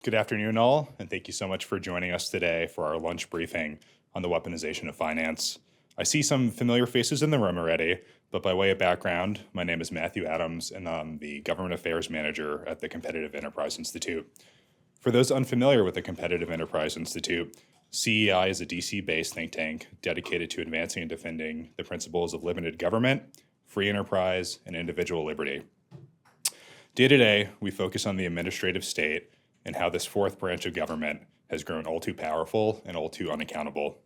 Good afternoon, all, and thank you so much for joining us today for our lunch briefing on the weaponization of finance. I see some familiar faces in the room already, but by way of background, my name is Matthew Adams, and I'm the Government Affairs Manager at the Competitive Enterprise Institute. For those unfamiliar with the Competitive Enterprise Institute, CEI is a DC-based think tank dedicated to advancing and defending the principles of limited government, free enterprise, and individual liberty. Day to day, we focus on the administrative state and how this fourth branch of government has grown all too powerful and all too unaccountable.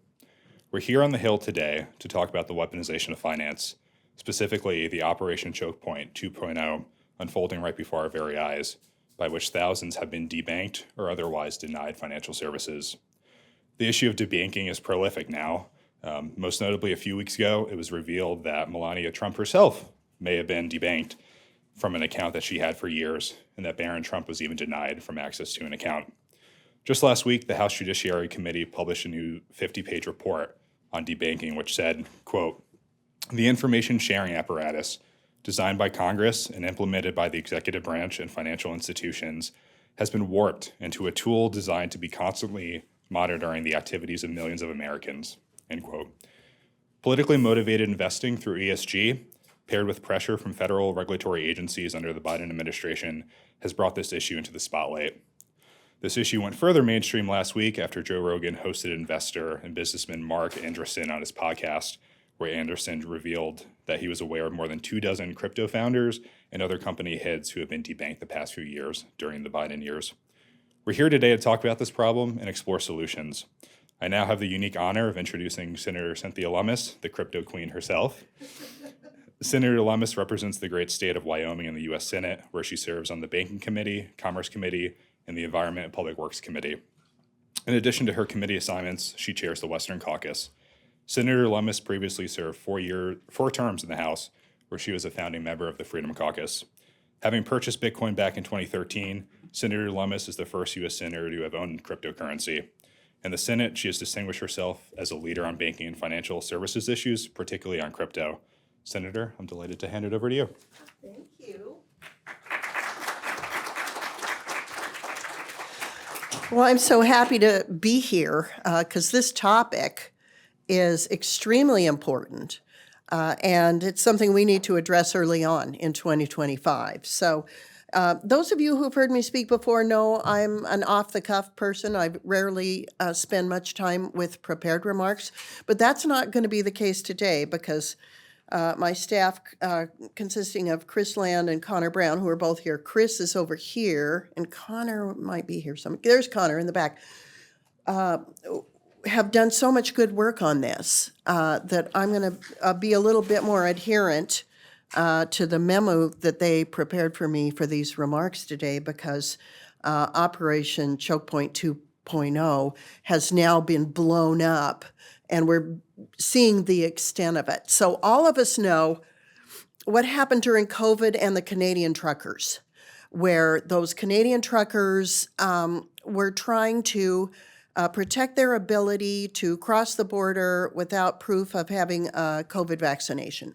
We're here on the Hill today to talk about the weaponization of finance, specifically the Operation Choke Point 2.0 unfolding right before our very eyes, by which thousands have been debanked or otherwise denied financial services. The issue of debanking is prolific now. Most notably, a few weeks ago, it was revealed that Melania Trump herself may have been debanked from an account that she had for years, and that Barron Trump was even denied from access to an account. Just last week, the House Judiciary Committee published a new 50-page report on debanking, which said, quote, "The information sharing apparatus designed by Congress and implemented by the executive branch and financial institutions has been warped into a tool designed to be constantly monitoring the activities of millions of Americans," end quote. Politically motivated investing through ESG, paired with pressure from federal regulatory agencies under the Biden administration, has brought this issue into the spotlight. This issue went further mainstream last week after Joe Rogan hosted investor and businessman Mark Anderson on his podcast, where Anderson revealed that he was aware of more than 24 crypto founders and other company heads who have been debanked the past few years during the Biden years. We're here today to talk about this problem and explore solutions. I now have the unique honor of introducing Senator Cynthia Lummis, the crypto queen herself. Senator Lummis represents the great state of Wyoming in the U.S. Senate, where she serves on the Banking Committee, Commerce Committee, and the Environment and Public Works Committee. In addition to her committee assignments, she chairs the Western Caucus. Senator Lummis previously served 4 terms in the House, where she was a founding member of the Freedom Caucus. Having purchased Bitcoin back in 2013, Senator Lummis is the first U.S. Senator to have owned cryptocurrency. In the Senate, she has distinguished herself as a leader on banking and financial services issues, particularly on crypto. Senator, I'm delighted to hand it over to you. Thank you. Well, I'm so happy to be here because this topic is extremely important and it's something we need to address early on in 2025. So those of you who've heard me speak before know I'm an off-the-cuff person. I rarely spend much time with prepared remarks, but that's not going to be the case today because my staff, consisting of Chris Land and Connor Brown, who are both here. Chris is over here, and Connor might be here somewhere. There's Connor in the back. Have done so much good work on this that I'm going to be a little bit more adherent to the memo that they prepared for me for these remarks today, because Operation Choke Point 2.0 has now been blown up, and we're seeing the extent of it. So all of us know what happened during COVID and the Canadian truckers, where those Canadian truckers were trying to protect their ability to cross the border without proof of having a COVID vaccination.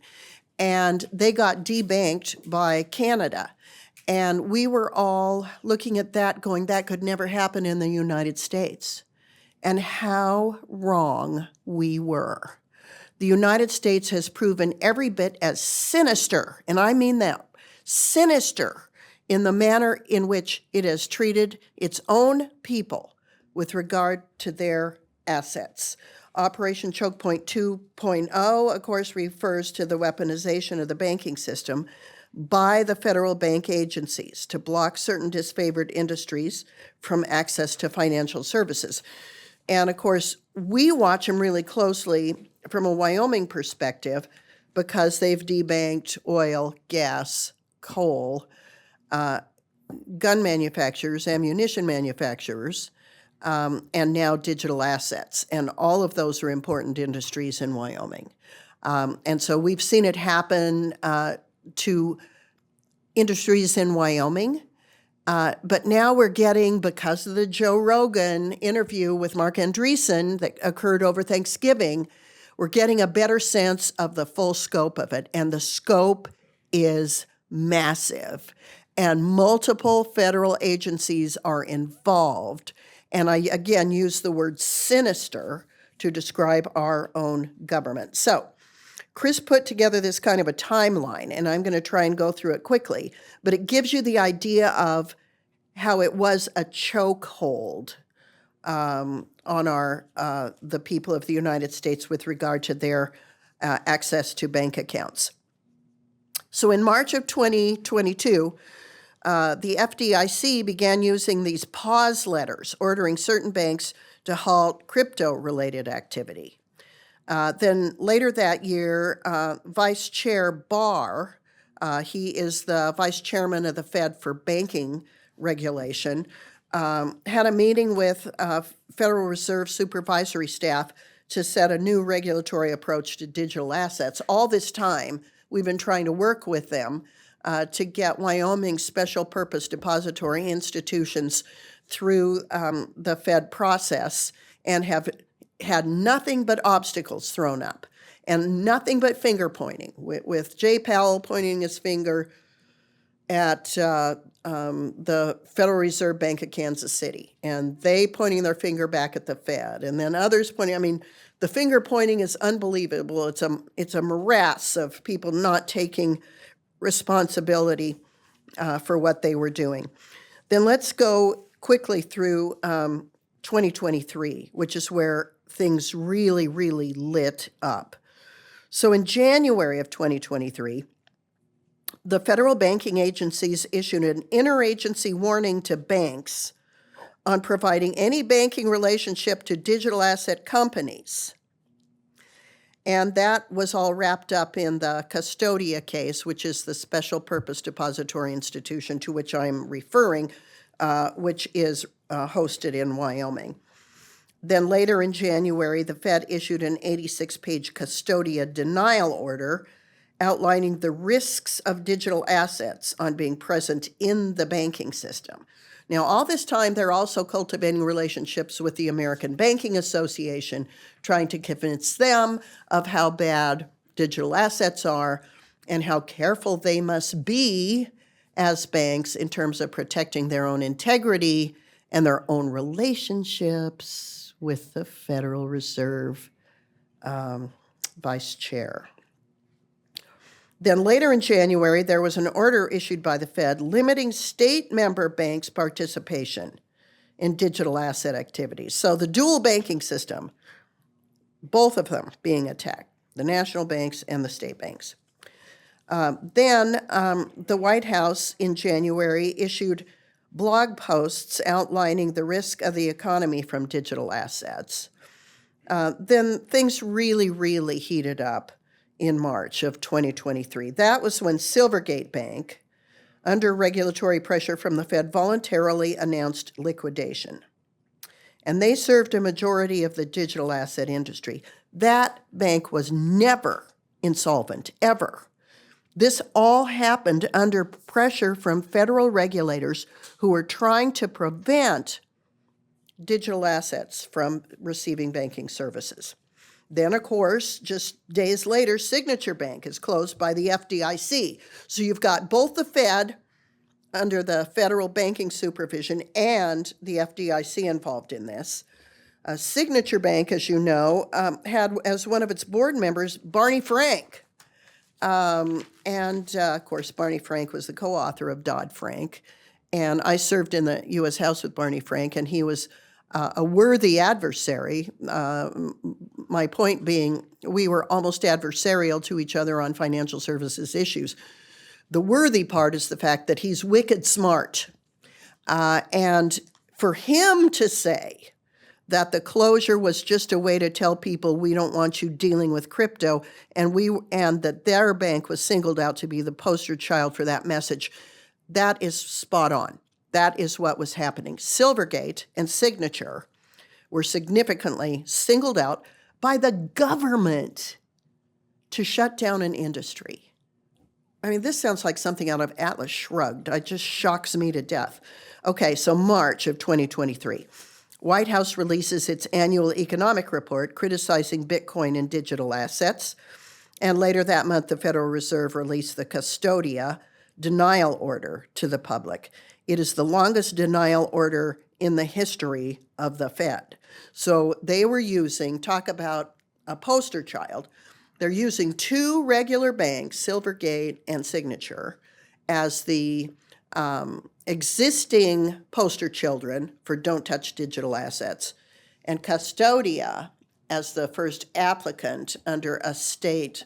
And they got debanked by Canada. And we were all looking at that going, that could never happen in the United States. And how wrong we were. The United States has proven every bit as sinister, and I mean that, sinister in the manner in which it has treated its own people with regard to their assets. Operation Choke Point 2.0, of course, refers to the weaponization of the banking system by the federal bank agencies to block certain disfavored industries from access to financial services. And of course, we watch them really closely from a Wyoming perspective because they've debanked oil, gas, coal, gun manufacturers, ammunition manufacturers, and now digital assets. And all of those are important industries in Wyoming. And so we've seen it happen to industries in Wyoming. But now we're getting, because of the Joe Rogan interview with Mark Andreessen that occurred over Thanksgiving, we're getting a better sense of the full scope of it. And the scope is massive. and multiple federal agencies are involved. And I, again, use the word sinister to describe our own government. So Chris put together this kind of a timeline, and I'm going to try and go through it quickly, but it gives you the idea of how it was a chokehold on the people of the United States with regard to their access to bank accounts. So in March of 2022, the FDIC began using these pause letters, ordering certain banks to halt crypto-related activity. Then later that year, Vice Chair Barr, he is the vice chairman of the Fed for banking regulation, had a meeting with Federal Reserve supervisory staff to set a new regulatory approach to digital assets. All this time, we've been trying to work with them to get Wyoming's special purpose depository institutions through the Fed process, and have had nothing but obstacles thrown up and nothing but finger pointing, with Jay Powell pointing his finger at the Federal Reserve Bank of Kansas City, and they pointing their finger back at the Fed, and then others pointing. I mean, the finger pointing is unbelievable. It's a morass of people not taking responsibility for what they were doing. Then let's go quickly through 2023, which is where things really, really lit up. So in January of 2023, the federal banking agencies issued an interagency warning to banks on providing any banking relationship to digital asset companies. And that was all wrapped up in the Custodia case, which is the special purpose depository institution to which I'm referring, which is hosted in Wyoming. Then later in January, the Fed issued an 86-page Custodia denial order outlining the risks of digital assets on being present in the banking system. Now, all this time, they're also cultivating relationships with the American Banking Association, trying to convince them of how bad digital assets are and how careful they must be as banks in terms of protecting their own integrity and their own relationships with the Federal Reserve vice chair. Then later in January, there was an order issued by the Fed limiting state member banks' participation in digital asset activities. So the dual banking system, both of them being attacked, the national banks and the state banks. Then the White House in January issued blog posts outlining the risk of the economy from digital assets. Then things really, really heated up in March of 2023. That was when Silvergate Bank, under regulatory pressure from the Fed, voluntarily announced liquidation. And they served a majority of the digital asset industry. That bank was never insolvent, ever. This all happened under pressure from federal regulators who were trying to prevent digital assets from receiving banking services. Then, of course, just days later, Signature Bank is closed by the FDIC. So you've got both the Fed under the federal banking supervision and the FDIC involved in this. Signature Bank, as you know, had as one of its board members Barney Frank. Of course, Barney Frank was the co-author of Dodd-Frank. And I served in the U.S. House with Barney Frank, and he was a worthy adversary. My point being, we were almost adversarial to each other on financial services issues. The worthy part is the fact that he's wicked smart. And for him to say that the closure was just a way to tell people we don't want you dealing with crypto, and that their bank was singled out to be the poster child for that message, that is spot on. That is what was happening. Silvergate and Signature were significantly singled out by the government to shut down an industry. I mean, this sounds like something out of Atlas Shrugged. It just shocks me to death. Okay, so March of 2023. White House releases its annual economic report criticizing Bitcoin and digital assets. And later that month, the Federal Reserve released the Custodia denial order to the public. It is the longest denial order in the history of the Fed. So they were using, talk about a poster child, they're using two regular banks, Silvergate and Signature, as the existing poster children for don't touch digital assets, and Custodia as the first applicant under a state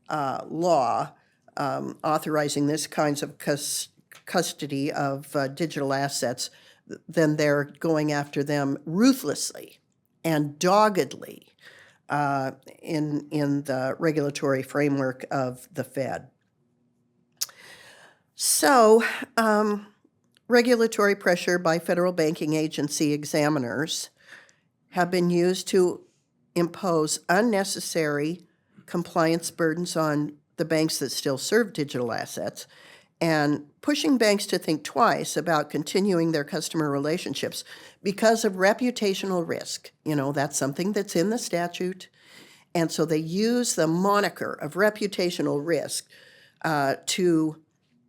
law authorizing this kinds of custody of digital assets. Then they're going after them ruthlessly and doggedly in the regulatory framework of the Fed. So, regulatory pressure by federal banking agency examiners have been used to impose unnecessary compliance burdens on the banks that still serve digital assets and pushing banks to think twice about continuing their customer relationships because of reputational risk. You know, that's something that's in the statute. And so they use the moniker of reputational risk to,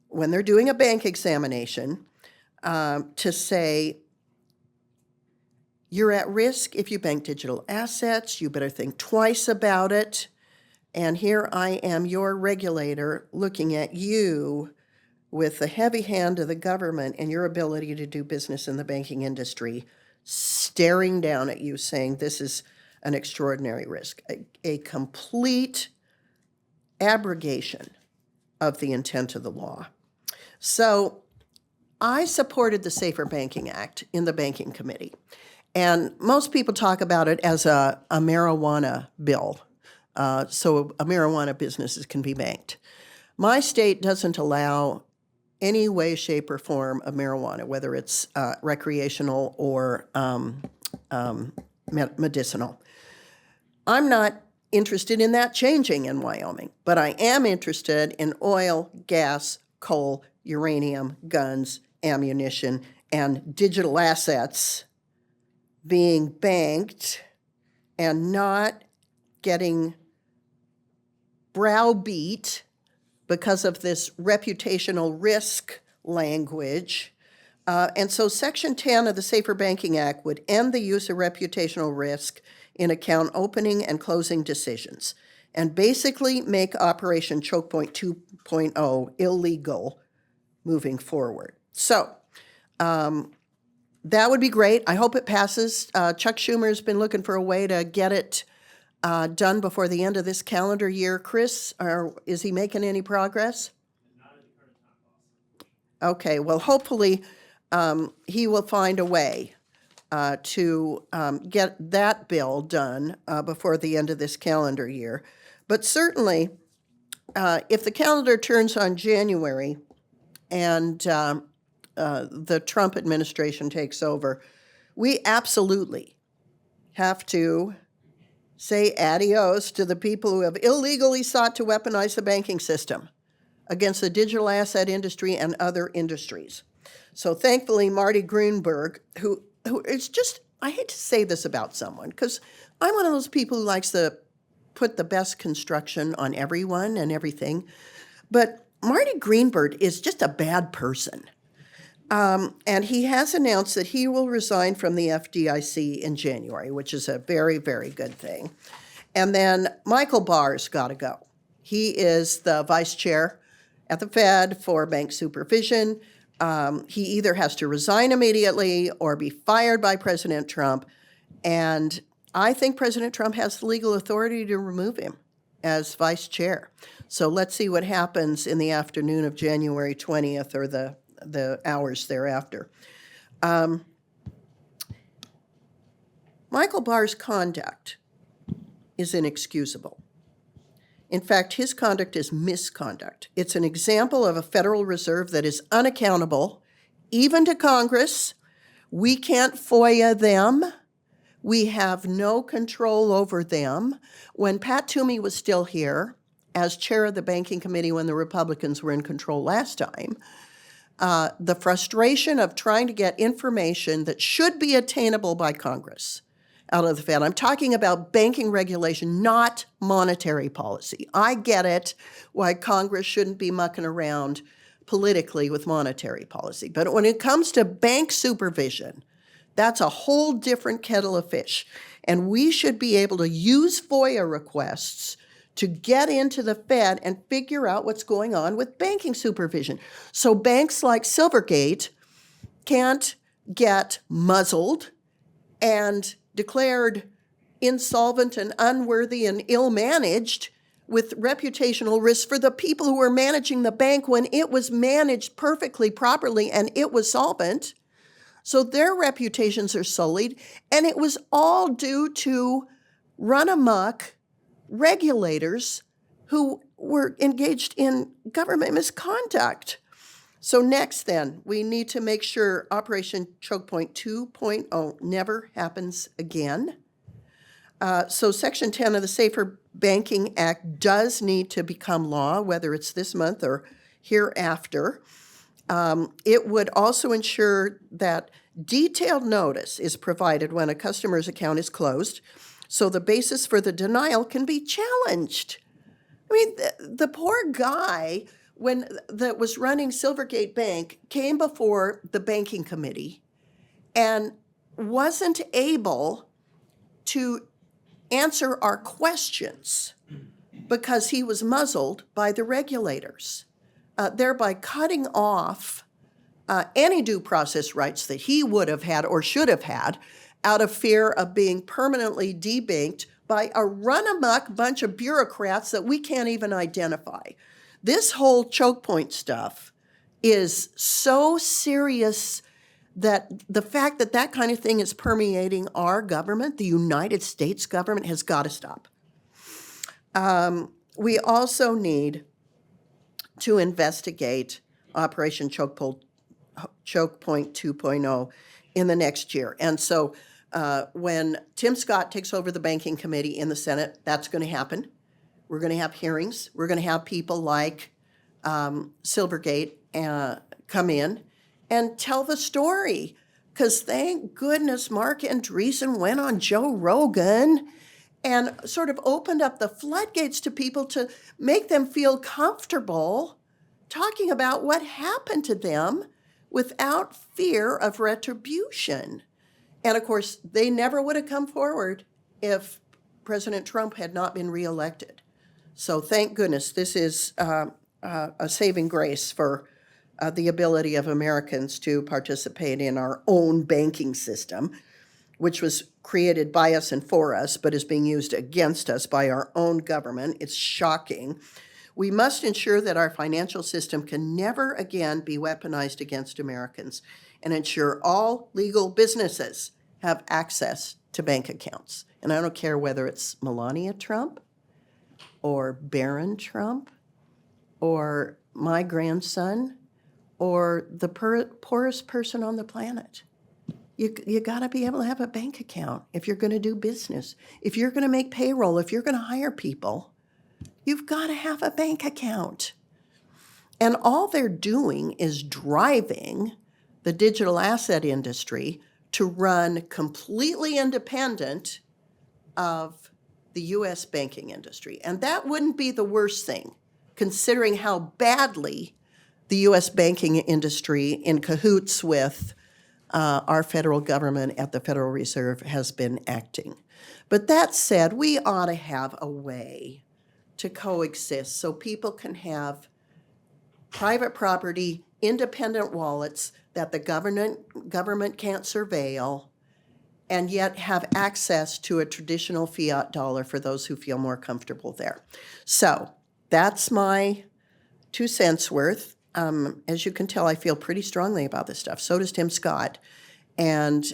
when they're doing a bank examination, to say, you're at risk if you bank digital assets, you better think twice about it. And here I am, your regulator, looking at you with the heavy hand of the government and your ability to do business in the banking industry, staring down at you saying this is an extraordinary risk, a complete abrogation of the intent of the law. So I supported the Safer Banking Act in the Banking Committee. And most people talk about it as a marijuana bill, so a marijuana businesses can be banked. My state doesn't allow any way, shape, or form of marijuana, whether it's recreational or medicinal. I'm not interested in that changing in Wyoming, but I am interested in oil, gas, coal, uranium, guns, ammunition, and digital assets being banked and not getting browbeat because of this reputational risk language. And so Section 10 of the Safer Banking Act would end the use of reputational risk in account opening and closing decisions and basically make Operation Choke Point 2.0 illegal moving forward. So that would be great. I hope it passes. Chuck Schumer's been looking for a way to get it done before the end of this calendar year. Chris, is he making any progress? Not at the current time. Okay, well, hopefully he will find a way to get that bill done before the end of this calendar year. But certainly, if the calendar turns on January and the Trump administration takes over, we absolutely have to say adios to the people who have illegally sought to weaponize the banking system against the digital asset industry and other industries. So thankfully, Marty Greenberg, who is just, I hate to say this about someone, because I'm one of those people who likes to put the best construction on everyone and everything, but Marty Greenberg is just a bad person. And he has announced that he will resign from the FDIC in January, which is a very, very good thing. And then Michael Barr's got to go. He is the vice chair at the Fed for bank supervision. He either has to resign immediately or be fired by President Trump. And I think President Trump has the legal authority to remove him as vice chair. So let's see what happens in the afternoon of January 20th or the hours thereafter. Michael Barr's conduct is inexcusable. In fact, his conduct is misconduct. It's an example of a Federal Reserve that is unaccountable, even to Congress. We can't FOIA them. We have no control over them. When Pat Toomey was still here as chair of the Banking Committee when the Republicans were in control last time, the frustration of trying to get information that should be attainable by Congress out of the Fed. I'm talking about banking regulation, not monetary policy. I get it, why Congress shouldn't be mucking around politically with monetary policy. But when it comes to bank supervision, that's a whole different kettle of fish. And we should be able to use FOIA requests to get into the Fed and figure out what's going on with banking supervision. So banks like Silvergate can't get muzzled and declared insolvent and unworthy and ill-managed with reputational risks for the people who were managing the bank when it was managed perfectly, properly, and it was solvent. So their reputations are sullied, and it was all due to run-amok regulators who were engaged in government misconduct. So next then, we need to make sure Operation Choke Point 2.0 never happens again. So Section 10 of the Safer Banking Act does need to become law, whether it's this month or hereafter. It would also ensure that detailed notice is provided when a customer's account is closed, so the basis for the denial can be challenged. I mean, the poor guy that was running Silvergate Bank came before the banking committee and wasn't able to answer our questions because he was muzzled by the regulators, thereby cutting off any due process rights that he would have had or should have had out of fear of being permanently debanked by a run-amok bunch of bureaucrats that we can't even identify. This whole choke point stuff is so serious that the fact that that kind of thing is permeating our government, the United States government, has got to stop. We also need to investigate Operation Choke Point 2.0 in the next year. And so when Tim Scott takes over the Banking Committee in the Senate, that's going to happen. We're going to have hearings. We're going to have people like Silvergate come in and tell the story. Because thank goodness Mark Andreessen went on Joe Rogan and sort of opened up the floodgates to people to make them feel comfortable talking about what happened to them without fear of retribution. And of course, they never would have come forward if President Trump had not been reelected. So thank goodness this is a saving grace for the ability of Americans to participate in our own banking system, which was created by us and for us, but is being used against us by our own government. It's shocking. We must ensure that our financial system can never again be weaponized against Americans and ensure all legal businesses have access to bank accounts. And I don't care whether it's Melania Trump or Barron Trump or my grandson or the poorest person on the planet. You got to be able to have a bank account if you're going to do business. If you're going to make payroll, if you're going to hire people, you've got to have a bank account. And all they're doing is driving the digital asset industry to run completely independent of the U.S. banking industry. And that wouldn't be the worst thing, considering how badly the U.S. banking industry, in cahoots with our federal government at the Federal Reserve, has been acting. But that said, we ought to have a way to coexist so people can have private property, independent wallets that the government can't surveil, and yet have access to a traditional fiat dollar for those who feel more comfortable there. So that's my 2 cents worth. As you can tell, I feel pretty strongly about this stuff. So does Tim Scott. And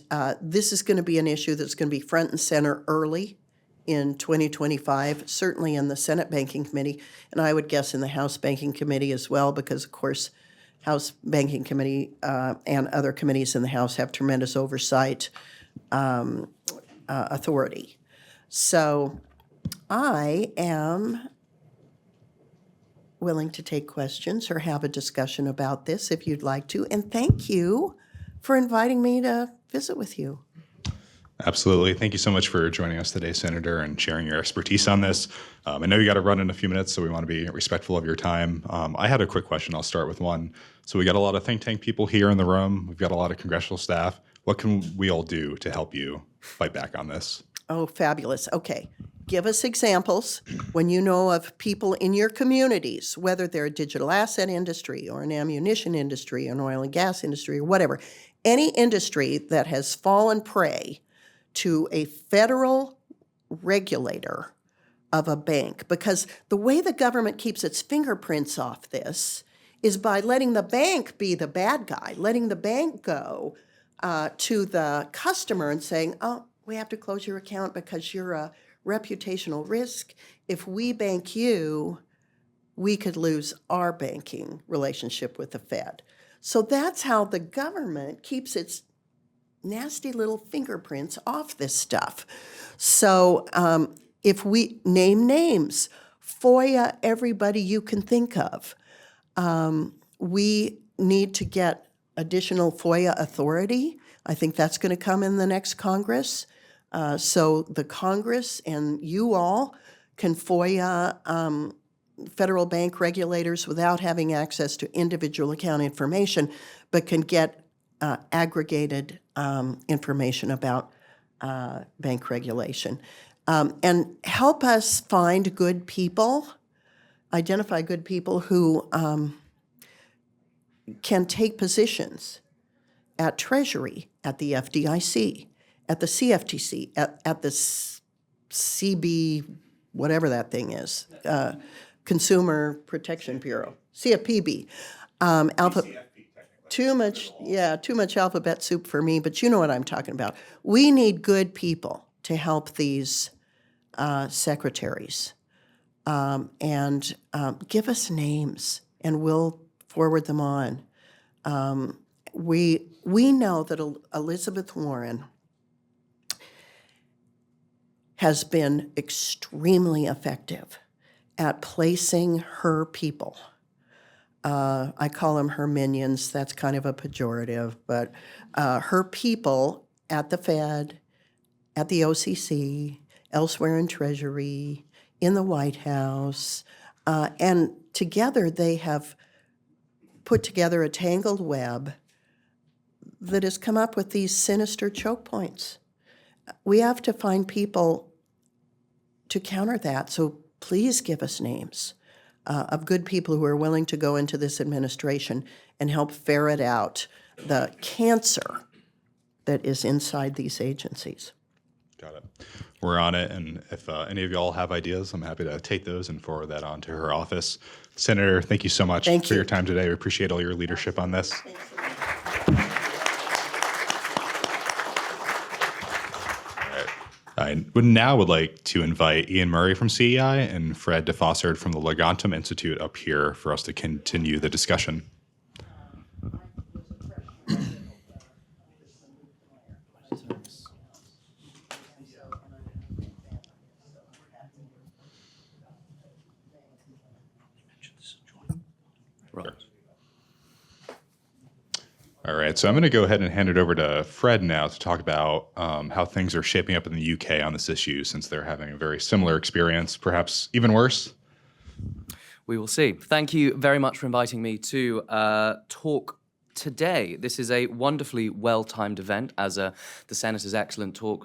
this is going to be an issue that's going to be front and center early in 2025, certainly in the Senate Banking Committee, and I would guess in the House Banking Committee as well, because, of course, House Banking Committee and other committees in the House have tremendous oversight authority. So I am willing to take questions or have a discussion about this if you'd like to. And thank you for inviting me to visit with you. Absolutely. Thank you so much for joining us today, Senator, and sharing your expertise on this. I know you got to run in a few minutes, so we want to be respectful of your time. I had a quick question. I'll start with one. So we got a lot of think tank people here in the room. We've got a lot of congressional staff. What can we all do to help you fight back on this? Oh, fabulous. Okay. Give us examples when you know of people in your communities, whether they're a digital asset industry or an ammunition industry, an oil and gas industry, or whatever. Any industry that has fallen prey to a federal regulator of a bank, because the way the government keeps its fingerprints off this is by letting the bank be the bad guy, letting the bank go to the customer and saying, oh, we have to close your account because you're a reputational risk. If we bank you, we could lose our banking relationship with the Fed. So that's how the government keeps its nasty little fingerprints off this stuff. So if we name names, FOIA everybody you can think of. We need to get additional FOIA authority. I think that's going to come in the next Congress. So the Congress and you all can FOIA federal bank regulators without having access to individual account information, but can get aggregated information about bank regulation. And help us find good people, identify good people who can take positions at Treasury, at the FDIC, at the CFTC, at the CB, whatever that thing is, Consumer Protection Bureau, CFPB. Too much alphabet soup for me, but you know what I'm talking about. We need good people to help these secretaries. And give us names, and we'll forward them on. We know that Elizabeth Warren has been extremely effective at placing her people. I call them her minions. That's kind of a pejorative, but her people at the Fed, at the OCC, elsewhere in Treasury, in the White House, and together they have put together a tangled web that has come up with these sinister choke points. We have to find people to counter that, so please give us names of good people who are willing to go into this administration and help ferret out the cancer that is inside these agencies. Got it. We're on it, and if any of y'all have ideas, I'm happy to take those and forward that on to her office. Senator, thank you so much for your time today. We appreciate all your leadership on this. I would like to invite Iain Murray from CEI and Fred Fossard from the Legatum Institute up here for us to continue the discussion. All right, so I'm going to go ahead and hand it over to Fred now to talk about how things are shaping up in the UK on this issue, since they're having a very similar experience, perhaps even worse. We will see. Thank you very much for inviting me to talk today. This is a wonderfully well-timed event, as the Senator's excellent talk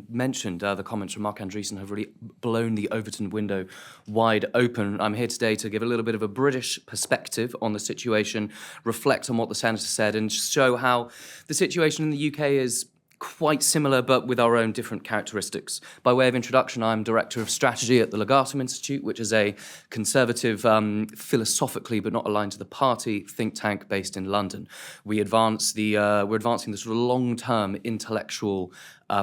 mentioned. The comments from Mark Andreessen have really blown the Overton window wide open. I'm here today to give a little bit of a British perspective on the situation, reflect on what the Senator said, and show how the situation in the UK is quite similar, but with our own different characteristics. By way of introduction, I'm Director of Strategy at the Legatum Institute, which is a conservative, philosophically but not aligned to the party, think tank based in London. We're advancing the sort of long-term intellectual,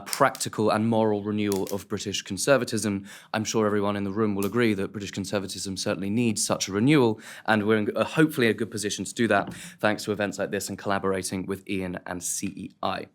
practical and moral renewal of British conservatism. I'm sure everyone in the room will agree that British conservatism certainly needs such a renewal, and we're in hopefully a good position to do that thanks to events like this and collaborating with Iain and CEI.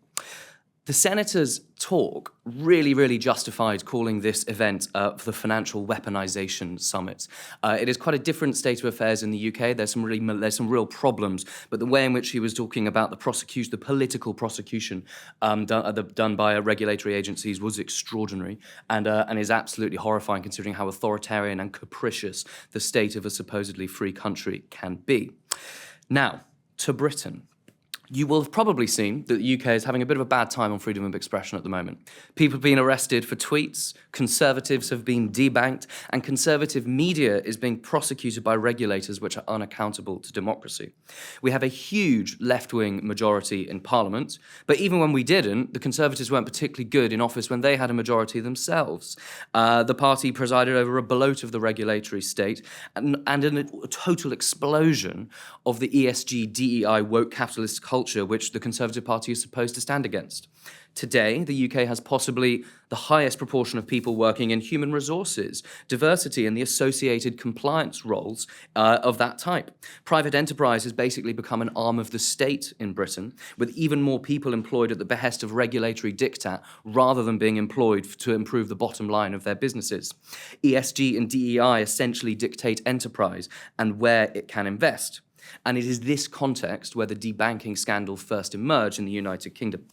The senators' talk really justified calling this event the Financial Weaponization Summit. It is quite a different state of affairs in the UK. There's some real problems, but the way in which he was talking about the political prosecution done by regulatory agencies was extraordinary and is absolutely horrifying, considering how authoritarian and capricious the state of a supposedly free country can be. Now, to Britain. You will have probably seen that the UK is having a bit of a bad time on freedom of expression at the moment. People have been arrested for tweets, Conservatives have been debanked, and Conservative media is being prosecuted by regulators which are unaccountable to democracy. We have a huge left-wing majority in Parliament, but even when we didn't, the Conservatives weren't particularly good in office when they had a majority themselves. The party presided over a bloat of the regulatory state and a total explosion of the ESG, DEI, woke capitalist culture which the Conservative Party is supposed to stand against. Today, the UK has possibly the highest proportion of people working in human resources, diversity, and the associated compliance roles of that type. Private enterprise has basically become an arm of the state in Britain, with even more people employed at the behest of regulatory diktat rather than being employed to improve the bottom line of their businesses. ESG and DEI essentially dictate enterprise and where it can invest. And it is this context where the debanking scandal first emerged in the United Kingdom.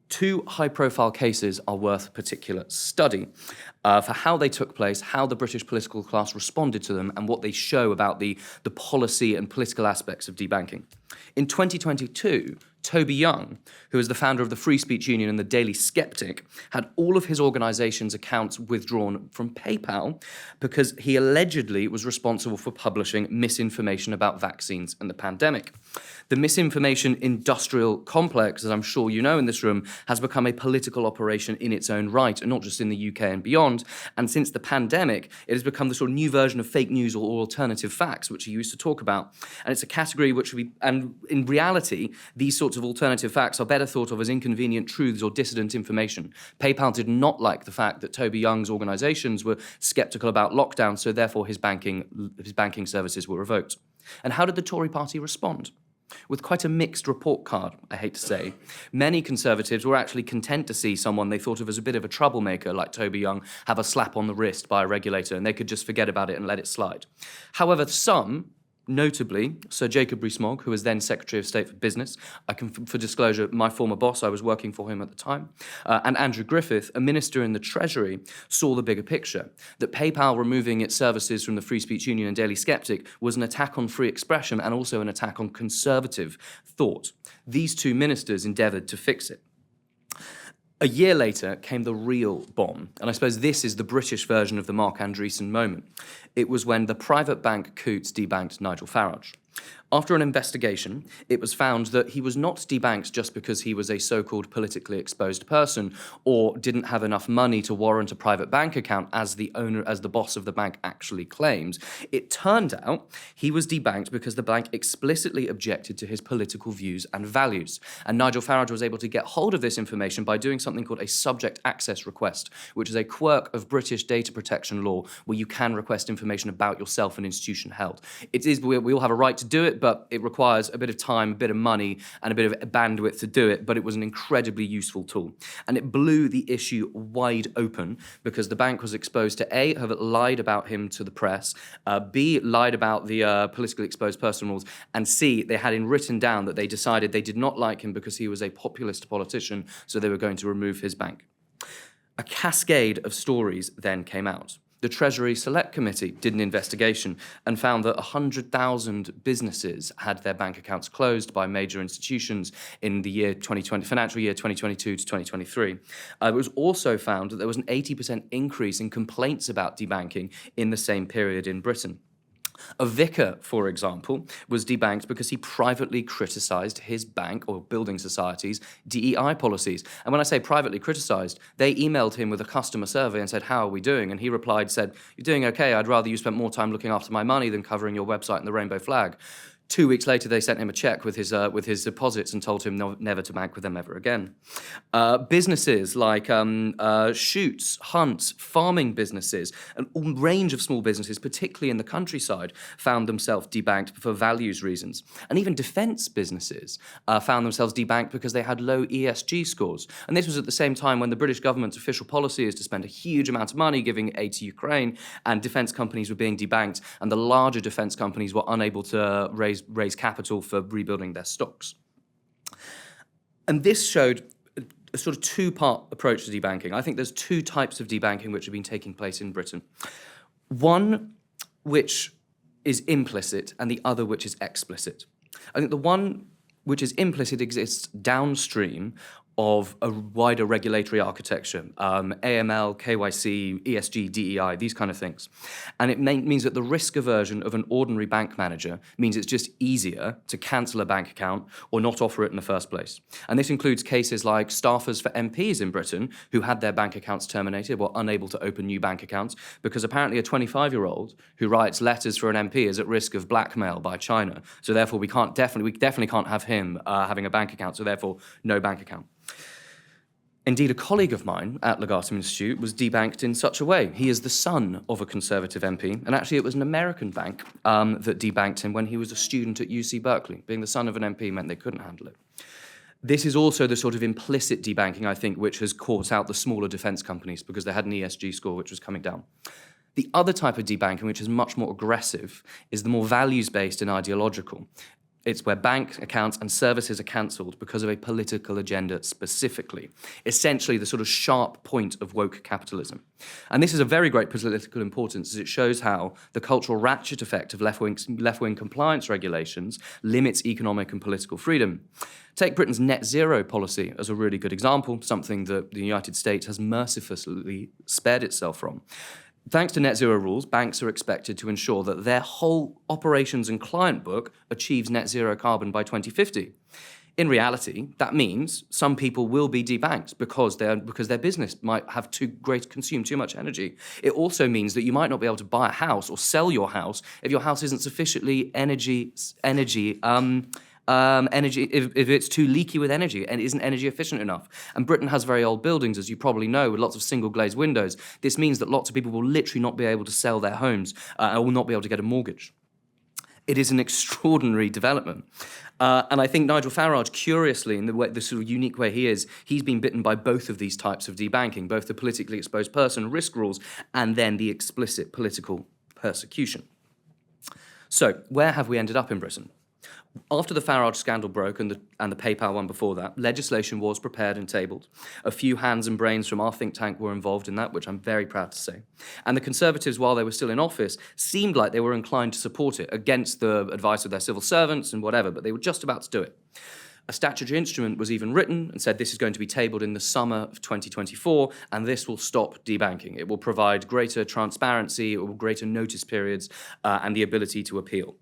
Two high-profile cases are worth particular study for how they took place, how the British political class responded to them, and what they show about the policy and political aspects of debanking. In 2022, Toby Young, who is the founder of the Free Speech Union and the Daily Skeptic, had all of his organisation's accounts withdrawn from PayPal because he allegedly was responsible for publishing misinformation about vaccines and the pandemic. The misinformation industrial complex, as I'm sure you know in this room, has become a political operation in its own right, and not just in the UK and beyond. And since the pandemic, it has become the sort of new version of fake news or alternative facts, which he used to talk about. And it's a category which and in reality, these sorts of alternative facts are better thought of as inconvenient truths or dissident information. PayPal did not like the fact that Toby Young's organisations were sceptical about lockdown, so therefore his banking services were revoked. And how did the Tory party respond? With quite a mixed report card, I hate to say. Many Conservatives were actually content to see someone they thought of as a bit of a troublemaker like Toby Young have a slap on the wrist by a regulator and they could just forget about it and let it slide. However, some, notably Sir Jacob Rees-Mogg, who was then Secretary of State for Business, for disclosure, my former boss, I was working for him at the time, and Andrew Griffith, a minister in the Treasury, saw the bigger picture, that PayPal removing its services from the Free Speech Union and Daily Skeptic was an attack on free expression and also an attack on conservative thought. These two ministers endeavoured to fix it. A year later came the real bomb, and I suppose this is the British version of the Mark Andreessen moment. It was when the private bank Coots debanked Nigel Farage. After an investigation, it was found that he was not debanked just because he was a so-called politically exposed person or didn't have enough money to warrant a private bank account as the boss of the bank actually claims. It turned out he was debanked because the bank explicitly objected to his political views and values. And Nigel Farage was able to get hold of this information by doing something called a subject access request, which is a quirk of British data protection law where you can request information about yourself and institution held. We all have a right to do it, but it requires a bit of time, a bit of money, and a bit of bandwidth to do it, but it was an incredibly useful tool. And it blew the issue wide open because the bank was exposed to A, have lied about him to the press, B, lied about the politically exposed person rules, and C, they had written down that they decided they did not like him because he was a populist politician, so they were going to remove his bank. A cascade of stories then came out. The Treasury Select Committee did an investigation and found that 100,000 businesses had their bank accounts closed by major institutions in the year 2020, financial year 2022 to 2023. It was also found that there was an 80% increase in complaints about debanking in the same period in Britain. A vicar, for example, was debanked because he privately criticised his bank or building society's DEI policies. And when I say privately criticised, they emailed him with a customer survey and said, "How are we doing?" And he replied, "You're doing okay. I'd rather you spent more time looking after my money than covering your website and the rainbow flag." 2 weeks later, they sent him a check with his deposits and told him never to bank with them ever again. Businesses like shoots, hunts, farming businesses, and a range of small businesses, particularly in the countryside, found themselves debanked for values reasons. And even defence businesses found themselves debanked because they had low ESG scores. And this was at the same time when the British government's official policy is to spend a huge amount of money giving aid to Ukraine, and defence companies were being debanked, and the larger defence companies were unable to raise capital for rebuilding their stocks. And this showed a sort of two-part approach to debanking. I think there's two types of debanking which have been taking place in Britain. One which is implicit and the other which is explicit. I think the one which is implicit exists downstream of a wider regulatory architecture, AML, KYC, ESG, DEI, these kind of things. And it means that the risk aversion of an ordinary bank manager means it's just easier to cancel a bank account or not offer it in the first place. And this includes cases like staffers for MPs in Britain who had their bank accounts terminated, were unable to open new bank accounts because apparently a 25-year-old who writes letters for an MP is at risk of blackmail by China. So therefore we definitely can't have him having a bank account, so therefore no bank account. Indeed, a colleague of mine at Legatum Institute was debanked in such a way. He is the son of a Conservative MP, and actually it was an American bank that debanked him when he was a student at UC Berkeley. Being the son of an MP meant they couldn't handle it. This is also the sort of implicit debanking, I think, which has caught out the smaller defence companies because they had an ESG score which was coming down. The other type of debanking, which is much more aggressive, is the more values-based and ideological. It's where bank accounts and services are cancelled because of a political agenda specifically. Essentially, the sort of sharp point of woke capitalism. And this is a very great political importance as it shows how the cultural ratchet effect of left-wing compliance regulations limits economic and political freedom. Take Britain's net zero policy as a really good example, something that the United States has mercilessly spared itself from. Thanks to net zero rules, banks are expected to ensure that their whole operations and client book achieves net zero carbon by 2050. In reality, that means some people will be debanked because their business might have consume too much energy. It also means that you might not be able to buy a house or sell your house if your house isn't sufficiently energy if it's too leaky with energy and isn't energy efficient enough. And Britain has very old buildings, as you probably know, with lots of single glazed windows. This means that lots of people will literally not be able to sell their homes and will not be able to get a mortgage. It is an extraordinary development. And I think Nigel Farage, curiously, in the sort of unique way he is, he's been bitten by both of these types of debanking, both the politically exposed person risk rules and then the explicit political persecution. So where have we ended up in Britain? After the Farage scandal broke and the PayPal one before that, legislation was prepared and tabled. A few hands and brains from our think tank were involved in that, which I'm very proud to say. And the Conservatives, while they were still in office, seemed like they were inclined to support it against the advice of their civil servants and whatever, but they were just about to do it. A statutory instrument was even written and said this is going to be tabled in the summer of 2024, and this will stop debanking. It will provide greater transparency, it will greater notice periods, and the ability to appeal.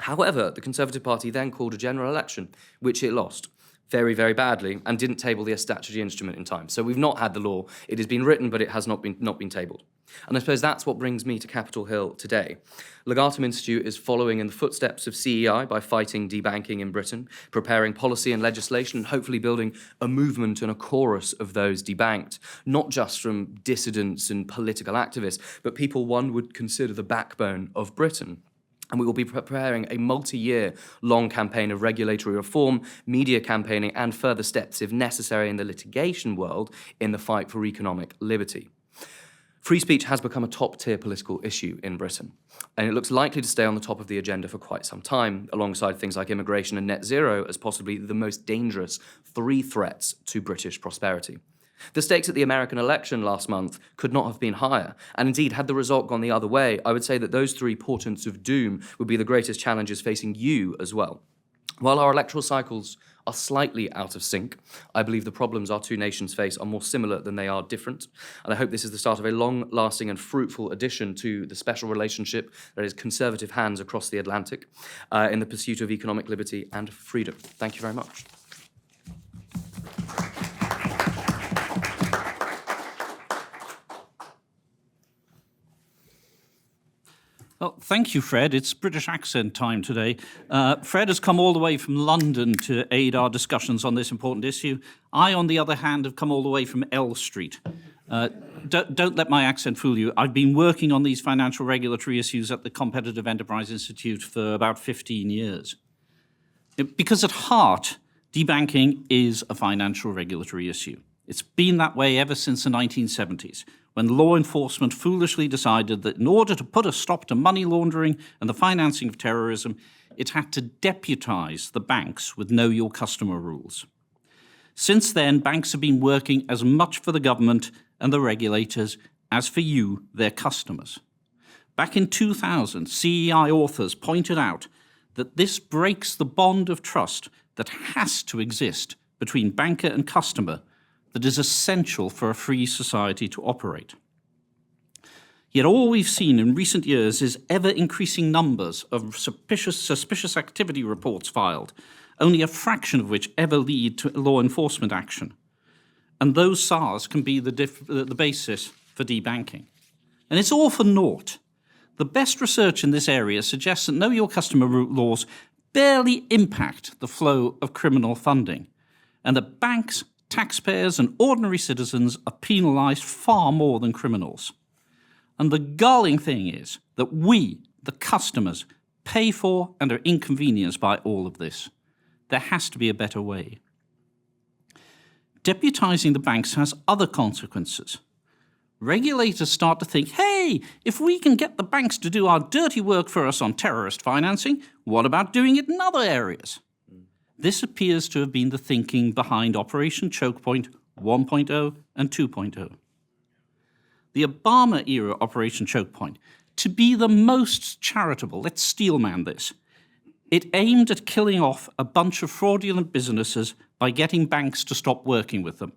However, the Conservative Party then called a general election, which it lost very, very badly and didn't table the statutory instrument in time. So we've not had the law. It has been written, but it has not been tabled. And I suppose that's what brings me to Capitol Hill today. Legatum Institute is following in the footsteps of CEI by fighting debanking in Britain, preparing policy and legislation, and hopefully building a movement and a chorus of those debanked, not just from dissidents and political activists, but people one would consider the backbone of Britain. And we will be preparing a multi-year long campaign of regulatory reform, media campaigning, and further steps, if necessary, in the litigation world in the fight for economic liberty. Free speech has become a top-tier political issue in Britain, and it looks likely to stay on the top of the agenda for quite some time, alongside things like immigration and net zero as possibly the most dangerous three threats to British prosperity. The stakes at the American election last month could not have been higher, and indeed, had the result gone the other way, I would say that those three portents of doom would be the greatest challenges facing you as well. While our electoral cycles are slightly out of sync, I believe the problems our two nations face are more similar than they are different, and I hope this is the start of a long-lasting and fruitful addition to the special relationship that is conservative hands across the Atlantic in the pursuit of economic liberty and freedom. Thank you very much. Well, thank you, Fred. It's British accent time today. Fred has come all the way from London to aid our discussions on this important issue. I, on the other hand, have come all the way from L Street. Don't let my accent fool you. I've been working on these financial regulatory issues at the Competitive Enterprise Institute for about 15 years. Because at heart, debanking is a financial regulatory issue. It's been that way ever since the 1970s, when law enforcement foolishly decided that in order to put a stop to money laundering and the financing of terrorism, it had to deputize the banks with know your customer rules. Since then, banks have been working as much for the government and the regulators as for you, their customers. Back in 2000, CEI authors pointed out that this breaks the bond of trust that has to exist between banker and customer that is essential for a free society to operate. Yet all we've seen in recent years is ever-increasing numbers of suspicious activity reports filed, only a fraction of which ever lead to law enforcement action. And those SARs can be the basis for debanking. And it's all for naught. The best research in this area suggests that know your customer laws barely impact the flow of criminal funding, and that banks, taxpayers, and ordinary citizens are penalised far more than criminals. And the galling thing is that we, the customers, pay for and are inconvenienced by all of this. There has to be a better way. Deputising the banks has other consequences. Regulators start to think, hey, if we can get the banks to do our dirty work for us on terrorist financing, what about doing it in other areas? This appears to have been the thinking behind Operation Chokepoint 1.0 and 2.0. The Obama-era Operation Chokepoint, to be the most charitable, let's steelman this, it aimed at killing off a bunch of fraudulent businesses by getting banks to stop working with them,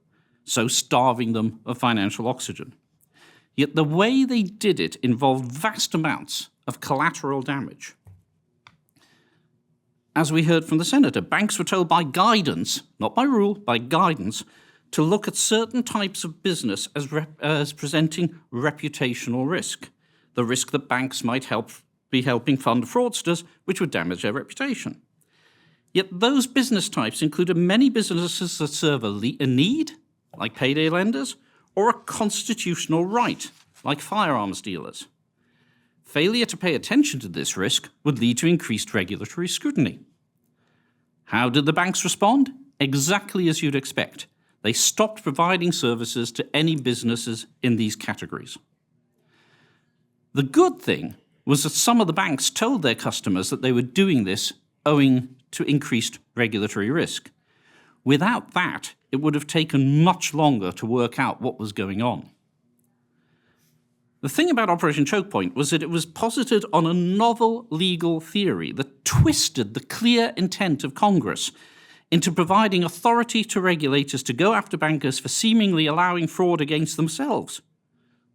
so starving them of financial oxygen. Yet the way they did it involved vast amounts of collateral damage. As we heard from the Senator, banks were told by guidance, not by rule, by guidance, to look at certain types of business as presenting reputational risk, the risk that banks might be helping fund fraudsters, which would damage their reputation. Yet those business types included many businesses that serve a need, like payday lenders, or a constitutional right, like firearms dealers. Failure to pay attention to this risk would lead to increased regulatory scrutiny. How did the banks respond? Exactly as you'd expect. They stopped providing services to any businesses in these categories. The good thing was that some of the banks told their customers that they were doing this owing to increased regulatory risk. Without that, it would have taken much longer to work out what was going on. The thing about Operation Chokepoint was that it was posited on a novel legal theory that twisted the clear intent of Congress into providing authority to regulators to go after bankers for seemingly allowing fraud against themselves.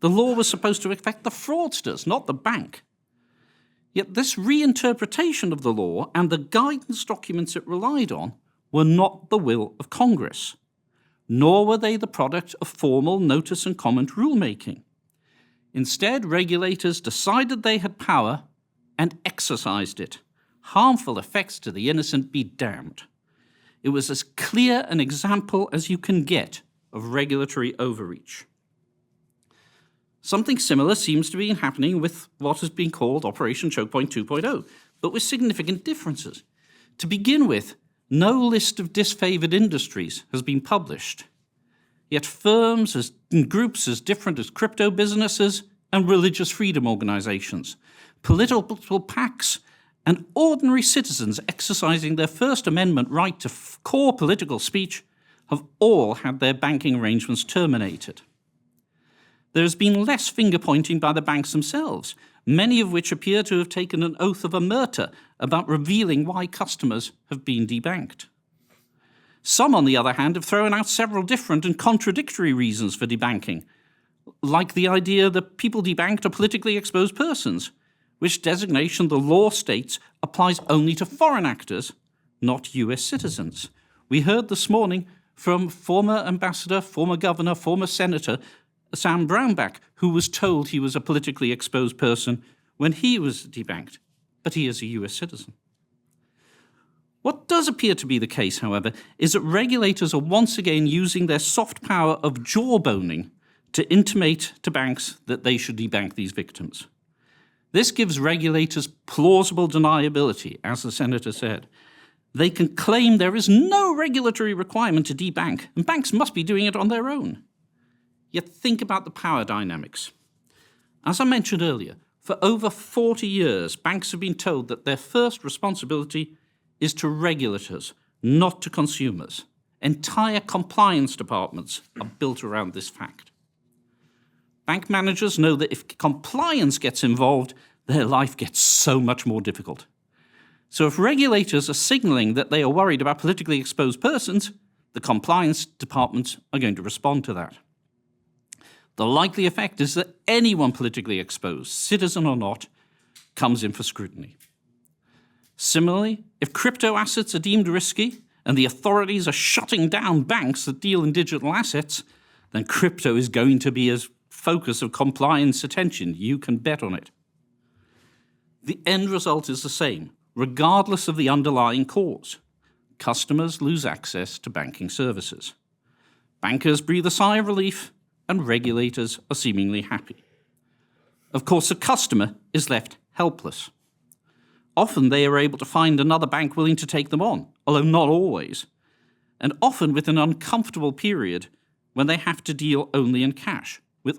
The law was supposed to affect the fraudsters, not the bank. Yet this reinterpretation of the law and the guidance documents it relied on were not the will of Congress, nor were they the product of formal notice and comment rulemaking. Instead, regulators decided they had power and exercised it. Harmful effects to the innocent be damned. It was as clear an example as you can get of regulatory overreach. Something similar seems to be happening with what has been called Operation Chokepoint 2.0, but with significant differences. To begin with, no list of disfavored industries has been published. Yet firms and groups as different as crypto businesses and religious freedom organizations, political PACs, and ordinary citizens exercising their First Amendment right to core political speech have all had their banking arrangements terminated. There has been less finger-pointing by the banks themselves, many of which appear to have taken an oath of omerta about revealing why customers have been debanked. Some, on the other hand, have thrown out several different and contradictory reasons for debanking, like the idea that people debanked are politically exposed persons, which designation the law states applies only to foreign actors, not US citizens. We heard this morning from former ambassador, former governor, former senator, Sam Brownback, who was told he was a politically exposed person when he was debanked, but he is a US citizen. What does appear to be the case, however, is that regulators are once again using their soft power of jawboning to intimate to banks that they should debank these victims. This gives regulators plausible deniability, as the senator said. They can claim there is no regulatory requirement to debank, and banks must be doing it on their own. Yet think about the power dynamics. As I mentioned earlier, for over 40 years, banks have been told that their first responsibility is to regulators, not to consumers. Entire compliance departments are built around this fact. Bank managers know that if compliance gets involved, their life gets so much more difficult. So if regulators are signaling that they are worried about politically exposed persons, the compliance departments are going to respond to that. The likely effect is that anyone politically exposed, citizen or not, comes in for scrutiny. Similarly, if crypto assets are deemed risky and the authorities are shutting down banks that deal in digital assets, then crypto is going to be a focus of compliance attention. You can bet on it. The end result is the same, regardless of the underlying cause. Customers lose access to banking services. Bankers breathe a sigh of relief, and regulators are seemingly happy. Of course, the customer is left helpless. Often they are able to find another bank willing to take them on, although not always, and often with an uncomfortable period when they have to deal only in cash, with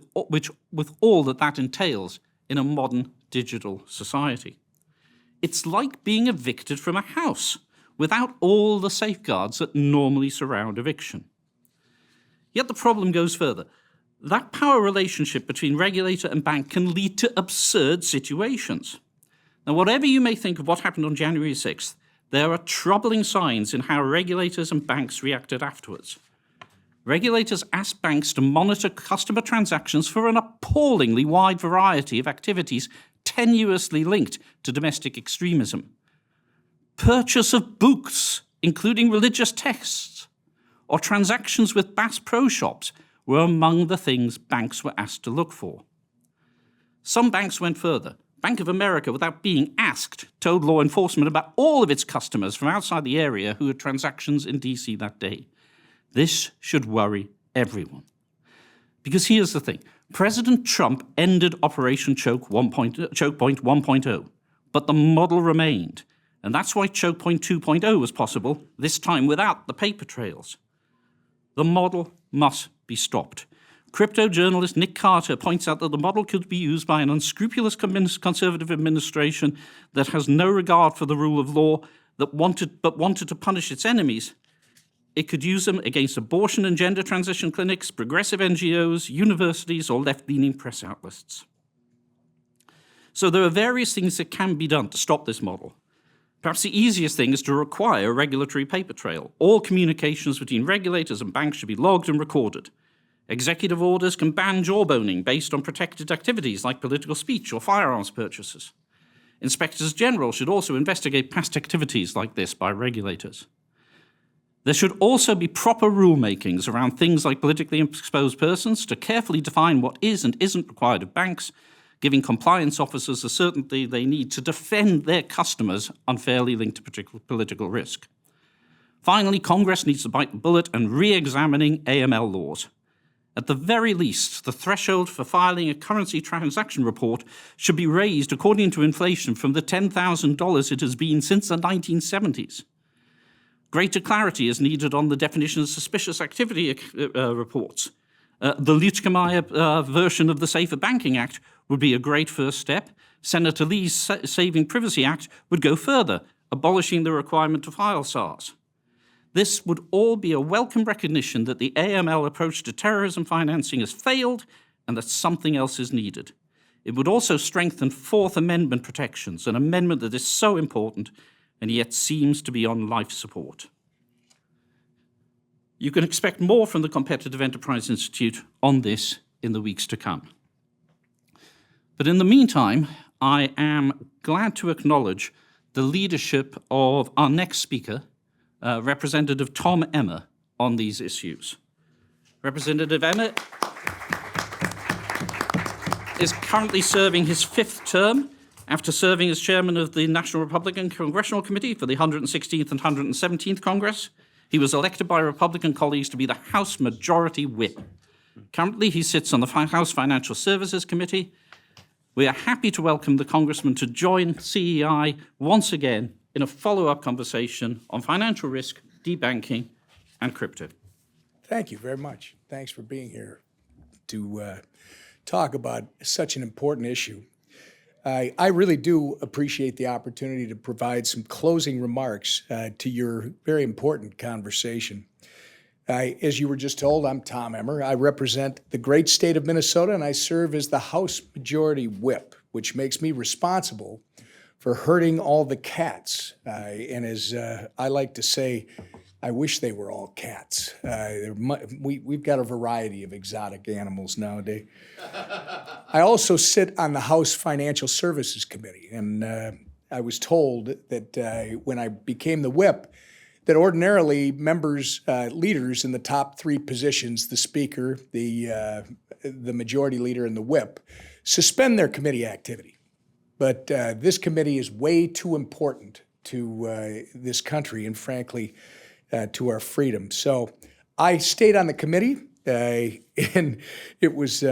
all that entails in a modern digital society. It's like being evicted from a house without all the safeguards that normally surround eviction. Yet the problem goes further. That power relationship between regulator and bank can lead to absurd situations. Now, whatever you may think of what happened on January 6th, there are troubling signs in how regulators and banks reacted afterwards. Regulators asked banks to monitor customer transactions for an appallingly wide variety of activities tenuously linked to domestic extremism. Purchase of books, including religious texts, or transactions with Bass Pro Shops were among the things banks were asked to look for. Some banks went further. Bank of America, without being asked, told law enforcement about all of its customers from outside the area who had transactions in DC that day. This should worry everyone. Because here's the thing. President Trump ended Operation Choke Point 1.0, but the model remained. And that's why Choke Point 2.0 was possible, this time without the paper trails. The model must be stopped. Crypto journalist Nick Carter points out that the model could be used by an unscrupulous conservative administration that has no regard for the rule of law, but wanted to punish its enemies. It could use them against abortion and gender transition clinics, progressive NGOs, universities, or left-leaning press outlets. So there are various things that can be done to stop this model. Perhaps the easiest thing is to require a regulatory paper trail. All communications between regulators and banks should be logged and recorded. Executive orders can ban jawboning based on protected activities like political speech or firearms purchases. Inspectors General should also investigate past activities like this by regulators. There should also be proper rulemakings around things like politically exposed persons to carefully define what is and isn't required of banks, giving compliance officers the certainty they need to defend their customers unfairly linked to political risk. Finally, Congress needs to bite the bullet and re-examining AML laws. At the very least, the threshold for filing a currency transaction report should be raised according to inflation from the $10,000 it has been since the 1970s. Greater clarity is needed on the definition of suspicious activity reports. The Lutkemeyer version of the Safer Banking Act would be a great first step. Senator Lee's Saving Privacy Act would go further, abolishing the requirement to file SARs. This would all be a welcome recognition that the AML approach to terrorism financing has failed and that something else is needed. It would also strengthen Fourth Amendment protections, an amendment that is so important and yet seems to be on life support. You can expect more from the Competitive Enterprise Institute on this in the weeks to come. But in the meantime, I am glad to acknowledge the leadership of our next speaker, Representative Tom Emmer, on these issues. Representative Emmer is currently serving his 5th term After serving as chairman of the National Republican Congressional Committee for the 116th and 117th Congress, he was elected by Republican colleagues to be the House Majority Whip. Currently, he sits on the House Financial Services Committee. We are happy to welcome the Congressman to join CEI once again in a follow-up conversation on financial risk, debanking, and crypto. Thank you very much. Thanks for being here to talk about such an important issue. I really do appreciate the opportunity to provide some closing remarks to your very important conversation. As you were just told, I'm Tom Emmer. I represent the great state of Minnesota, and I serve as the House Majority Whip, which makes me responsible for herding all the cats. And as I like to say, I wish they were all cats. We've got a variety of exotic animals nowadays. I also sit on the House Financial Services Committee, and I was told that when I became the whip, that ordinarily members, leaders in the top three positions, the speaker, the majority leader, and the whip, suspend their committee activity. But this committee is way too important to this country and, frankly, to our freedom. So I stayed on the committee, and it was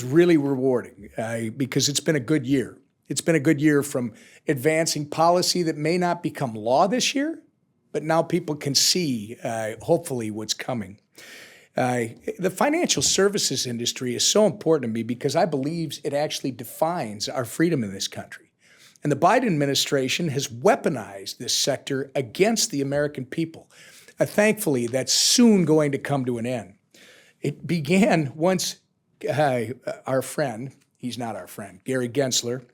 really rewarding because it's been a good year. It's been a good year from advancing policy that may not become law this year, but now people can see, hopefully, what's coming. The financial services industry is so important to me because I believe it actually defines our freedom in this country. And the Biden administration has weaponized this sector against the American people. Thankfully, that's soon going to come to an end. It began once our friend, he's not our friend, Gary Gensler,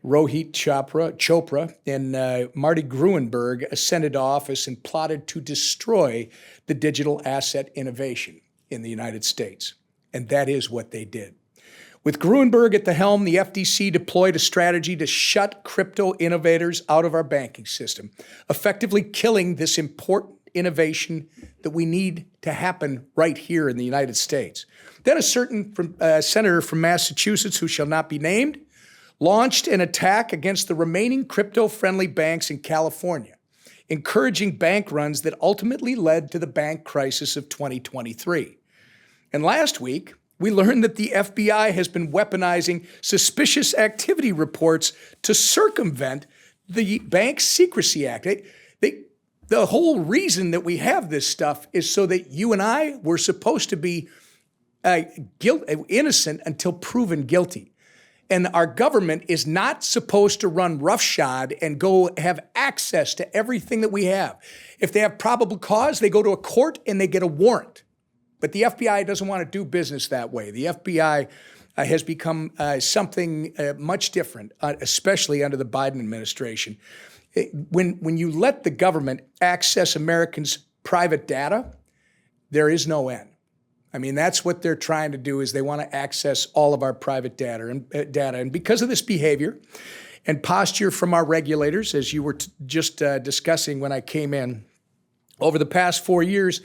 Rohit Chopra, and Marty Gruenberg ascended to office and plotted to destroy the digital asset innovation in the United States. And that is what they did. With Gruenberg at the helm, the FTC deployed a strategy to shut crypto innovators out of our banking system, effectively killing this important innovation that we need to happen right here in the United States. Then a certain senator from Massachusetts, who shall not be named, launched an attack against the remaining crypto-friendly banks in California, encouraging bank runs that ultimately led to the bank crisis of 2023. And last week, we learned that the FBI has been weaponizing suspicious activity reports to circumvent the Bank Secrecy Act. The whole reason that we have this stuff is so that you and I were supposed to be innocent until proven guilty. And our government is not supposed to run roughshod and go have access to everything that we have. If they have probable cause, they go to a court and they get a warrant. But the FBI doesn't want to do business that way. The FBI has become something much different, especially under the Biden administration. When you let the government access Americans' private data, there is no end. I mean, that's what they're trying to do, is they want to access all of our private data. And because of this behavior and posture from our regulators, as you were just discussing when I came in, over the past 4 years,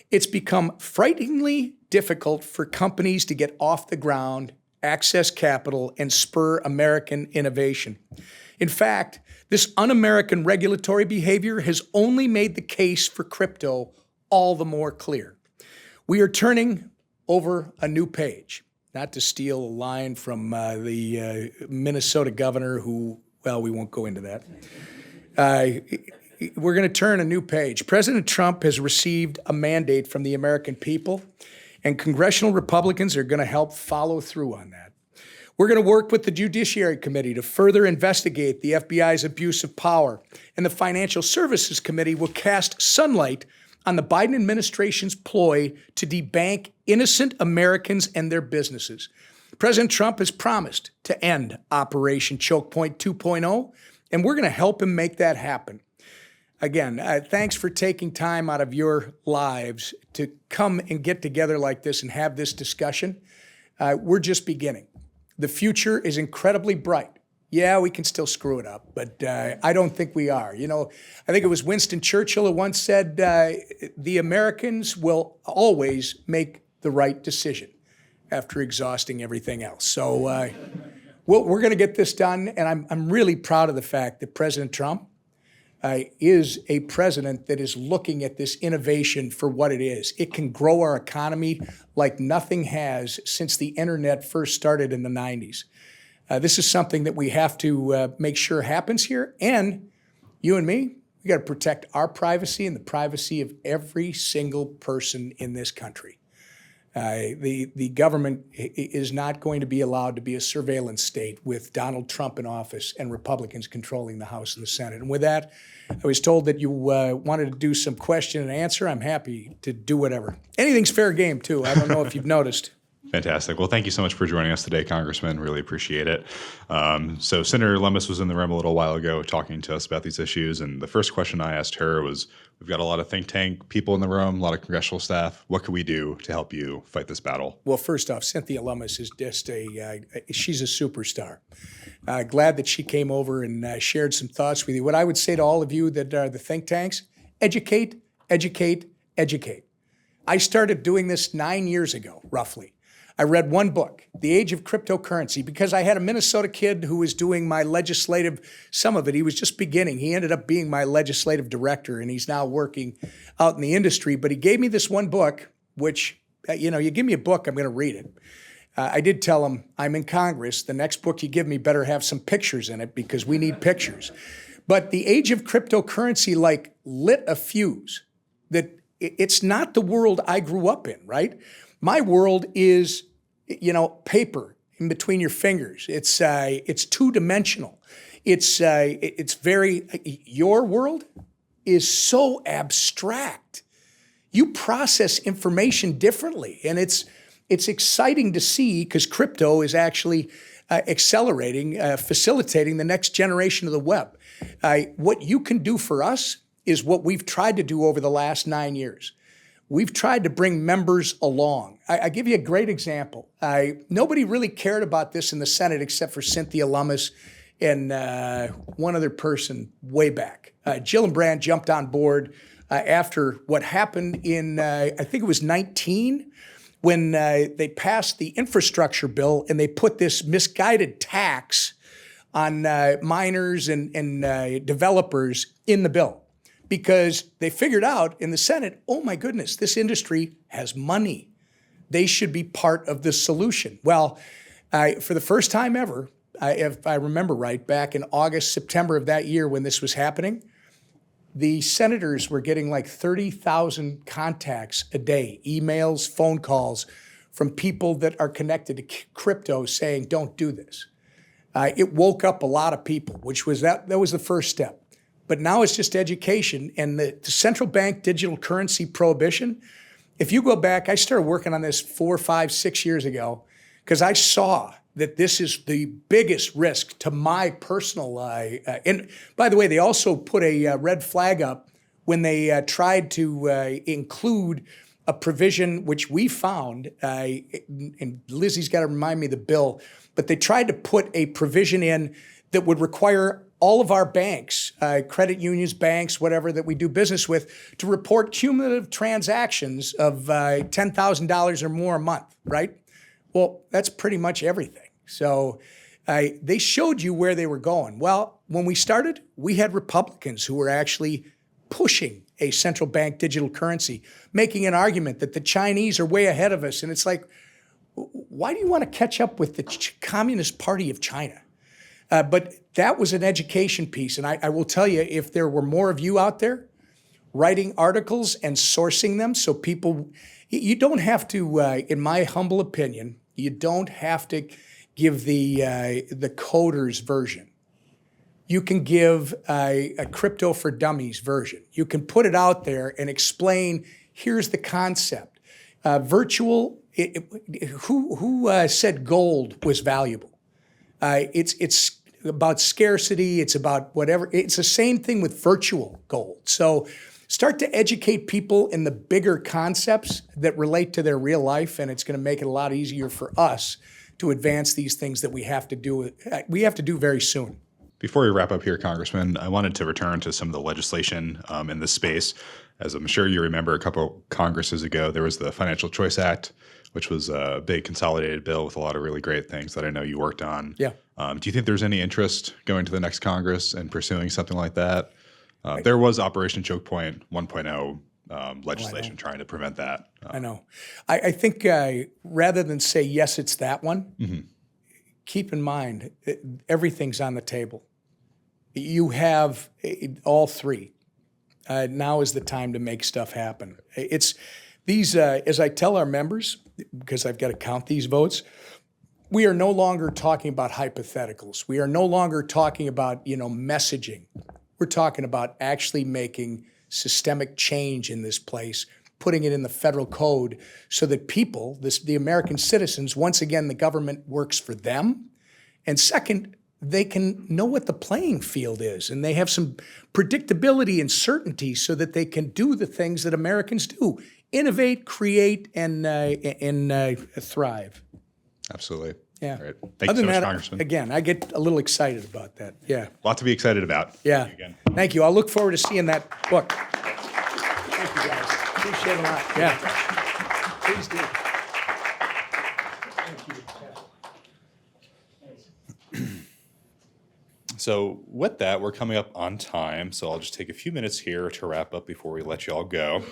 it's become frighteningly difficult for companies to get off the ground, access capital, and spur American innovation. In fact, this un-American regulatory behavior has only made the case for crypto all the more clear. We are turning over a new page, not to steal a line from the Minnesota governor who, well, we won't go into that. We're going to turn a new page. President Trump has received a mandate from the American people, and congressional Republicans are going to help follow through on that. We're going to work with the Judiciary Committee to further investigate the FBI's abuse of power, and the Financial Services Committee will cast sunlight on the Biden administration's ploy to debank innocent Americans and their businesses. President Trump has promised to end Operation Choke Point 2.0, and we're going to help him make that happen. Again, thanks for taking time out of your lives to come and get together like this and have this discussion. We're just beginning. The future is incredibly bright. Yeah, we can still screw it up, but I don't think we are. You know, I think it was Winston Churchill who once said, the Americans will always make the right decision after exhausting everything else. So Well, we're going to get this done, and I'm really proud of the fact that President Trump is a president that is looking at this innovation for what it is. It can grow our economy like nothing has since the internet first started in the 90s. This is something that we have to make sure happens here. And you and me, we got to protect our privacy and the privacy of every single person in this country. The government is not going to be allowed to be a surveillance state with Donald Trump in office and Republicans controlling the House and the Senate. And with that, I was told that you wanted to do some question and answer. I'm happy to do whatever. Anything's fair game, too. I don't know if you've noticed. Fantastic. Well, thank you so much for joining us today, Congressman. Really appreciate it. So Senator Lummis was in the room a little while ago talking to us about these issues. And the first question I asked her was, we've got a lot of think tank people in the room, a lot of congressional staff. What can we do to help you fight this battle? Well, first off, Cynthia Lummis is just she's a superstar. Glad that she came over and shared some thoughts with you. What I would say to all of you that are the think tanks, educate, educate, educate. I started doing this 9 years ago, roughly. I read one book, The Age of Cryptocurrency, because I had a Minnesota kid who was doing my legislative, some of it, he was just beginning. He ended up being my legislative director, and he's now working out in the industry. But he gave me this one book, which, you give me a book, I'm going to read it. I did tell him, I'm in Congress. The next book you give me better have some pictures in it because we need pictures. But The Age of Cryptocurrency, lit a fuse that it's not the world I grew up in, right? My world is, paper in between your fingers. It's two-dimensional. It's very, your world is so abstract. You process information differently, and it's exciting to see because crypto is actually accelerating, facilitating the next generation of the web. What you can do for us is what we've tried to do over the last 9 years. We've tried to bring members along. I give you a great example. Nobody really cared about this in the Senate except for Cynthia Lummis and one other person way back. Gillibrand jumped on board after what happened in, I think it was 19, when they passed the infrastructure bill and they put this misguided tax on miners and developers in the bill. Because they figured out in the Senate, oh my goodness, this industry has money. They should be part of the solution. Well, for the first time ever, if I remember right, back in August, September of that year when this was happening, the senators were getting 30,000 contacts a day, emails, phone calls from people that are connected to crypto saying, don't do this. It woke up a lot of people, which was that was the first step. But now it's just education and the central bank digital currency prohibition. If you go back, I started working on this 4, 5, 6 years ago because I saw that this is the biggest risk to my personal and by the way, they also put a red flag up when they tried to include a provision which we found, and Lizzie's got to remind me of the bill, but they tried to put a provision in that would require all of our banks, credit unions, banks, whatever that we do business with, to report cumulative transactions of $10,000 or more a month, right? Well, that's pretty much everything. So they showed you where they were going. Well, when we started, we had Republicans who were actually pushing a central bank digital currency, making an argument that the Chinese are way ahead of us. And it's like, why do you want to catch up with the Communist Party of China? But that was an education piece. And I will tell you, if there were more of you out there writing articles and sourcing them so people, you don't have to, in my humble opinion, you don't have to give the coders version. You can give a crypto for dummies version. You can put it out there and explain, here's the concept. Virtual, who said gold was valuable? It's about scarcity. It's about whatever. It's the same thing with virtual gold. So start to educate people in the bigger concepts that relate to their real life, and it's going to make it a lot easier for us to advance these things that we have to do. We have to do very soon. Before we wrap up here, Congressman, I wanted to return to some of the legislation in this space. As I'm sure you remember, a couple Congresses ago, there was the Financial Choice Act, which was a big consolidated bill with a lot of really great things that I know you worked on. Yeah. Do you think there's any interest going to the next Congress and pursuing something like that? There was Operation Choke Point 1.0 legislation trying to prevent that. I know. I think rather than say, yes, it's that one, keep in mind, everything's on the table. You have all three. Now is the time to make stuff happen. It's these, as I tell our members, because I've got to count these votes, we are no longer talking about hypotheticals. We are no longer talking about, messaging. We're talking about actually making systemic change in this place, putting it in the federal code so that people, the American citizens, once again, the government works for them. And second, they can know what the playing field is, and they have some predictability and certainty so that they can do the things that Americans do: innovate, create, and thrive. Absolutely. Yeah. Great. Thank you so much, Congressman. Again, I get a little excited about that. Yeah. A lot to be excited about. Yeah. Thank you again. Thank you. I'll look forward to seeing that book. Thank you, guys. Appreciate it a lot. Yeah. Please do. So with that, we're coming up on time, so I'll just take a few minutes here to wrap up before we let you all go.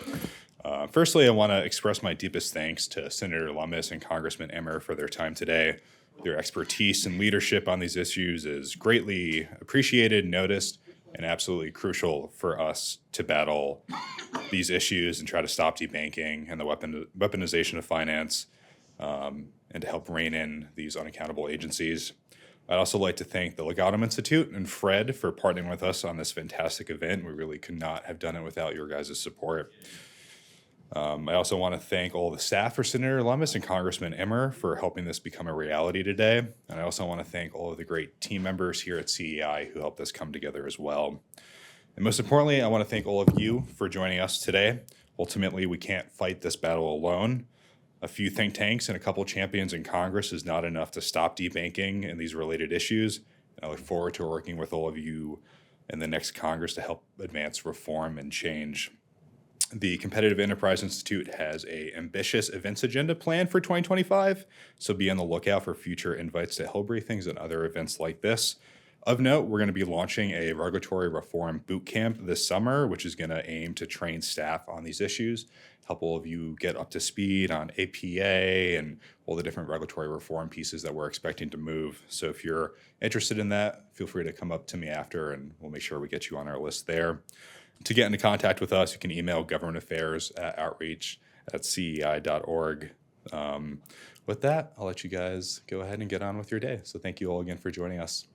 Firstly, I want to express my deepest thanks to Senator Lummis and Congressman Emmer for their time today. Their expertise and leadership on these issues is greatly appreciated, noticed, and absolutely crucial for us to battle these issues and try to stop debanking and the weaponization of finance, and to help rein in these unaccountable agencies. I'd also like to thank the Legatum Institute and Fred for partnering with us on this fantastic event. We really could not have done it without your guys' support. I also want to thank all the staff for Senator Lummis and Congressman Emmer for helping this become a reality today. And I also want to thank all of the great team members here at CEI who helped us come together as well. And most importantly, I want to thank all of you for joining us today. Ultimately, we can't fight this battle alone. A few think tanks and a couple champions in Congress is not enough to stop debanking and these related issues. And I look forward to working with all of you in the next Congress to help advance reform and change. The Competitive Enterprise Institute has an ambitious events agenda planned for 2025, so be on the lookout for future invites to Hill briefings and other events like this. Of note, we're going to be launching a regulatory reform boot camp this summer, which is going to aim to train staff on these issues, help all of you get up to speed on APA and all the different regulatory reform pieces that we're expecting to move. So if you're interested in that, feel free to come up to me after and we'll make sure we get you on our list there. To get into contact with us, you can email governmentaffairs@outreach@cei.org. With that, I'll let you guys go ahead and get on with your day. So thank you all again for joining us.